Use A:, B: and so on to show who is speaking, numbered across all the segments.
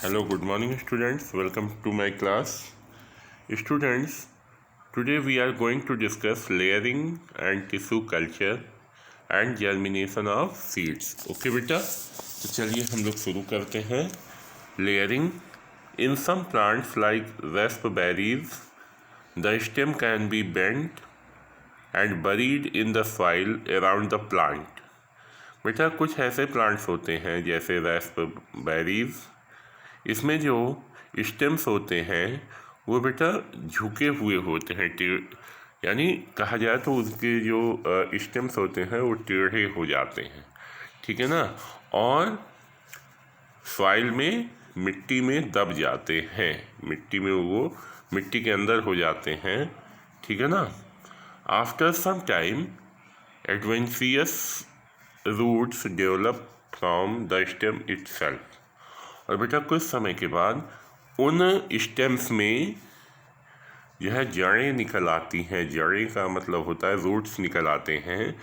A: Hello, good morning, students. Welcome to my class. Students, today we are going to discuss layering and tissue culture and germination of seeds. Okay, बेटा, तो चलिए हम लोग शुरू करते हैं. Layering. In some plants like raspberries, the stem can be bent and buried in the soil around the plant. बेटा, कुछ ऐसे प्लांट्स होते हैं जैसे रास्पबेरीज, इसमें जो स्टेम्स होते हैं वो बेटा झुके हुए होते हैं, यानी कहा जाए तो उसके जो स्टेम्स होते हैं वो टेढ़े हो जाते हैं, ठीक है ना, और सॉइल में मिट्टी में दब जाते हैं, मिट्टी में वो मिट्टी के अंदर हो जाते हैं, ठीक है ना. After some time adventitious roots develop from the stem itself. और बेटा कुछ समय के बाद उन स्टेम्स में जो है जड़ें निकल आती हैं. जड़ें का मतलब होता है रूट्स निकल आते हैं,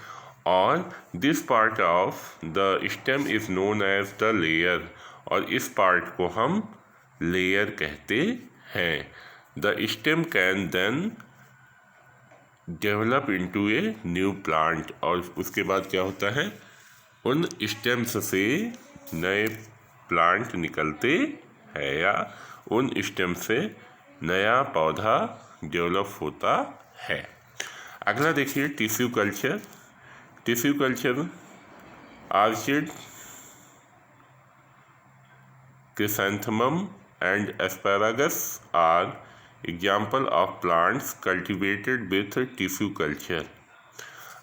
A: और this part of the stem is known as the layer. और इस पार्ट को हम लेयर कहते हैं. The stem can then develop into a new plant. और उसके बाद क्या होता है, उन स्टेम्स से नए प्लांट निकलते हैं या उन स्टेम से नया पौधा डेवलप होता है. अगला देखिए tissue culture. Tissue culture orchid, chrysanthemum and asparagus are example of plants cultivated with tissue culture.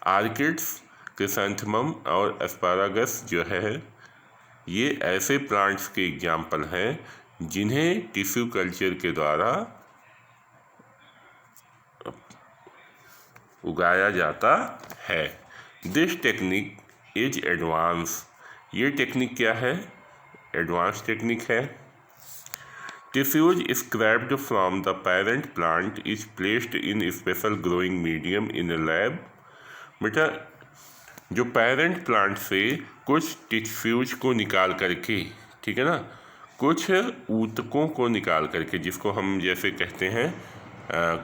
A: Orchids, chrysanthemum और एस्पैरागस जो है ये ऐसे प्लांट्स के एग्जाम्पल हैं जिन्हें टिश्यू कल्चर के द्वारा उगाया जाता है. This technique is advance. ये टेक्निक क्या है, एडवांस टेक्निक है. Tissues scraped from the parent plant is placed in special growing medium in A lab. बेटा जो पेरेंट प्लांट से कुछ टिश्यूज को निकाल करके, ठीक है ना, कुछ ऊतकों को निकाल करके, जिसको हम जैसे कहते हैं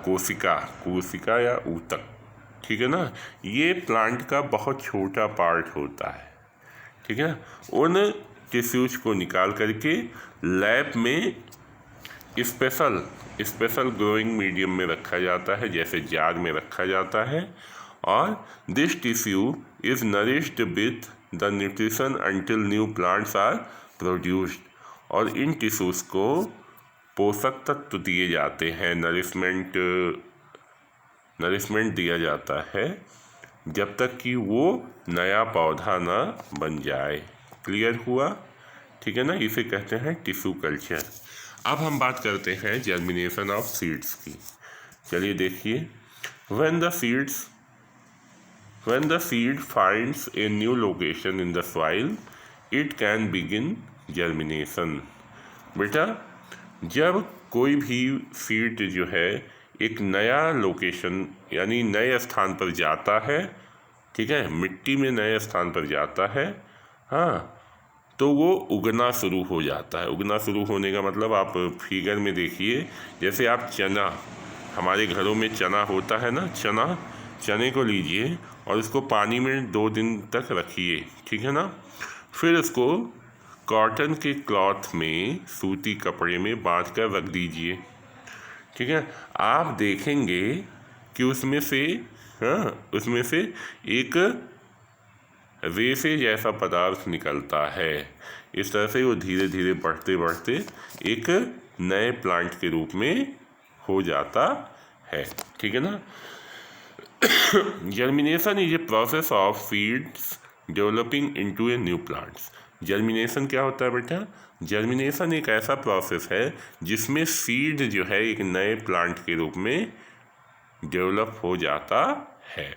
A: कोशिका या ऊतक, ठीक है ना, ये प्लांट का बहुत छोटा पार्ट होता है, ठीक है. उन टिश्यूज को निकाल करके लैब में स्पेशल ग्रोइंग मीडियम में रखा जाता है, जैसे जार में रखा जाता है. और this tissue is nourished with the nutrition until new plants are produced. और इन टिश्यूज़ को पोषक तत्व दिए जाते हैं, नरिशमेंट दिया जाता है जब तक कि वो नया पौधा ना बन जाए. क्लियर हुआ, ठीक है ना. इसे कहते हैं टिश्यू कल्चर. अब हम बात करते हैं जर्मिनेशन ऑफ सीड्स की. चलिए देखिए, When the seed finds a new location in the soil, it can begin germination. बेटा जब कोई भी सीड जो है एक नया लोकेशन यानी नए स्थान पर जाता है, ठीक है, मिट्टी में नए स्थान पर जाता है, हाँ, तो वो उगना शुरू हो जाता है. उगना शुरू होने का मतलब आप फिगर में देखिए, जैसे आप चना, हमारे घरों में चना होता है ना, चने को लीजिए और उसको पानी में 2 दिन तक रखिए, ठीक है ना. फिर उसको कॉटन के क्लॉथ में, सूती कपड़े में बांध कर रख दीजिए, ठीक है. आप देखेंगे कि उसमें से एक रेशे जैसा पदार्थ निकलता है. इस तरह से वो धीरे धीरे बढ़ते बढ़ते एक नए प्लांट के रूप में हो जाता है, ठीक है ना. Germination is a process of seeds developing into a new plants. Germination क्या होता है बेटा, जर्मिनेशन एक ऐसा प्रोसेस है जिसमें सीड जो है एक नए प्लांट के रूप में डेवलप हो जाता है.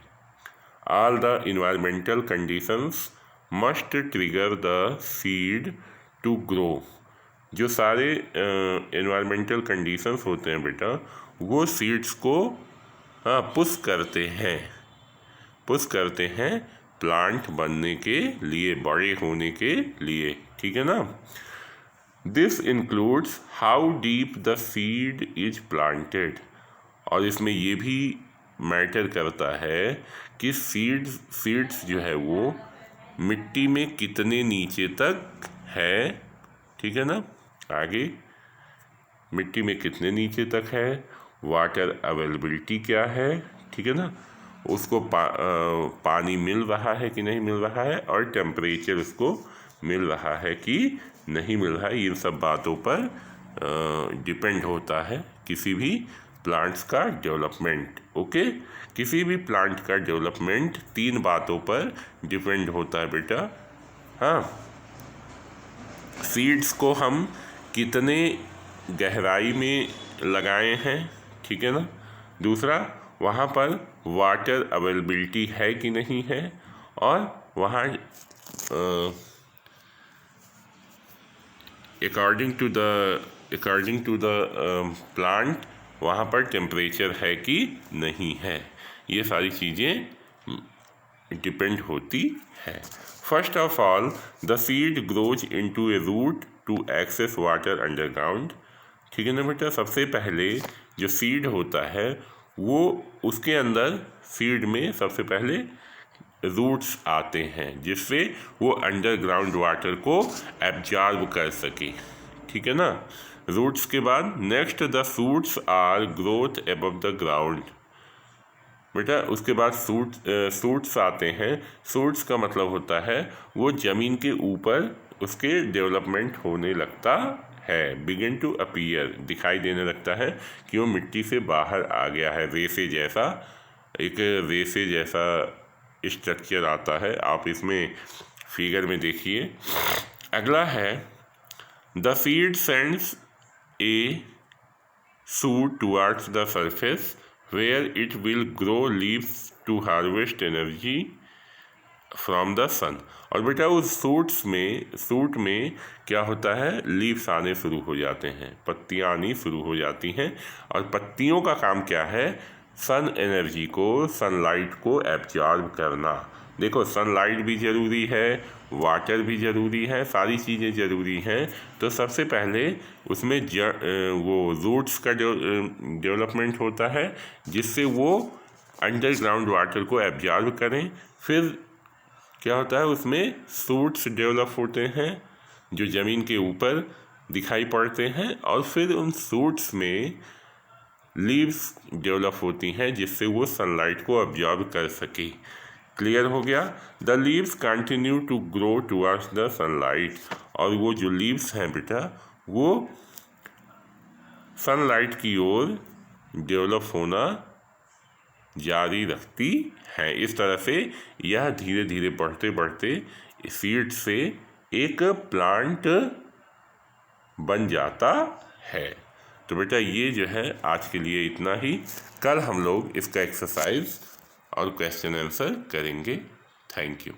A: All the environmental conditions must trigger the seed to grow. जो सारे इन्वायरमेंटल कंडीशंस होते हैं बेटा, वो सीड्स को पुश करते हैं प्लांट बनने के लिए, बड़े होने के लिए, ठीक है ना. This includes how deep the seed is planted. और इसमें ये भी मैटर करता है कि सीड्स जो है वो मिट्टी में कितने नीचे तक है, ठीक है ना। आगे मिट्टी में कितने नीचे तक है, वाटर अवेलेबिलिटी क्या है, ठीक है ना, उसको पानी मिल रहा है कि नहीं मिल रहा है, और टेम्परेचर उसको मिल रहा है कि नहीं मिल रहा है। इन सब बातों पर डिपेंड होता है किसी भी प्लांट्स का डेवलपमेंट। ओके, किसी भी प्लांट का डेवलपमेंट 3 बातों पर डिपेंड होता है बेटा। हाँ, सीड्स को हम कितने गहराई में लगाए हैं, ठीक है ना। दूसरा, वहाँ पर वाटर अवेलेबिलिटी है कि नहीं है, और वहाँ अकॉर्डिंग टू द प्लांट वहाँ पर टेम्परेचर है कि नहीं है। ये सारी चीज़ें डिपेंड होती है। First of all, the seed grows into a root to access water underground, ठीक है ना बेटा। सबसे पहले जो सीड होता है वो उसके अंदर सीड में सबसे पहले रूट्स आते हैं जिससे वो अंडरग्राउंड वाटर को एब्जॉर्ब कर सके, ठीक है ना। रूट्स के बाद next the shoots are growth above the ground. बेटा उसके बाद शूट्स आते हैं। शूट्स का मतलब होता है वो ज़मीन के ऊपर उसके डेवलपमेंट होने लगता है। बिगिन टू अपीयर, दिखाई देने लगता है कि वो मिट्टी से बाहर आ गया है। रेसे जैसा स्ट्रक्चर आता है, आप इसमें फिगर में देखिए। अगला है the seed sends a shoot towards the surface where it will grow leaves to harvest energy from the sun. और बेटा उस सूट में क्या होता है, लीव्स आने शुरू हो जाते हैं, पत्तियाँ आनी शुरू हो जाती हैं। और पत्तियों का काम क्या है, सन एनर्जी को, सनलाइट को एब्जॉर्ब करना। देखो सनलाइट भी ज़रूरी है, वाटर भी ज़रूरी है, सारी चीज़ें ज़रूरी हैं। तो सबसे पहले उसमें वो रूट्स का डेवलपमेंट होता है जिससे वो अंडरग्राउंड वाटर को एब्जॉर्ब करें। फिर क्या होता है, उसमें शूट्स डेवलप होते हैं जो ज़मीन के ऊपर दिखाई पड़ते हैं, और फिर उन शूट्स में लीव्स डेवलप होती हैं जिससे वो सनलाइट को अब्जॉर्ब कर सके। क्लियर हो गया। The leaves continue to grow towards the sunlight. और वो जो लीव्स हैं बेटा वो सनलाइट की ओर डेवलप होना जारी रखती हैं। इस तरह से यह धीरे धीरे बढ़ते बढ़ते सीड से एक प्लांट बन जाता है। तो बेटा ये जो है आज के लिए इतना ही। कल हम लोग इसका एक्सरसाइज और क्वेश्चन आंसर करेंगे। Thank you.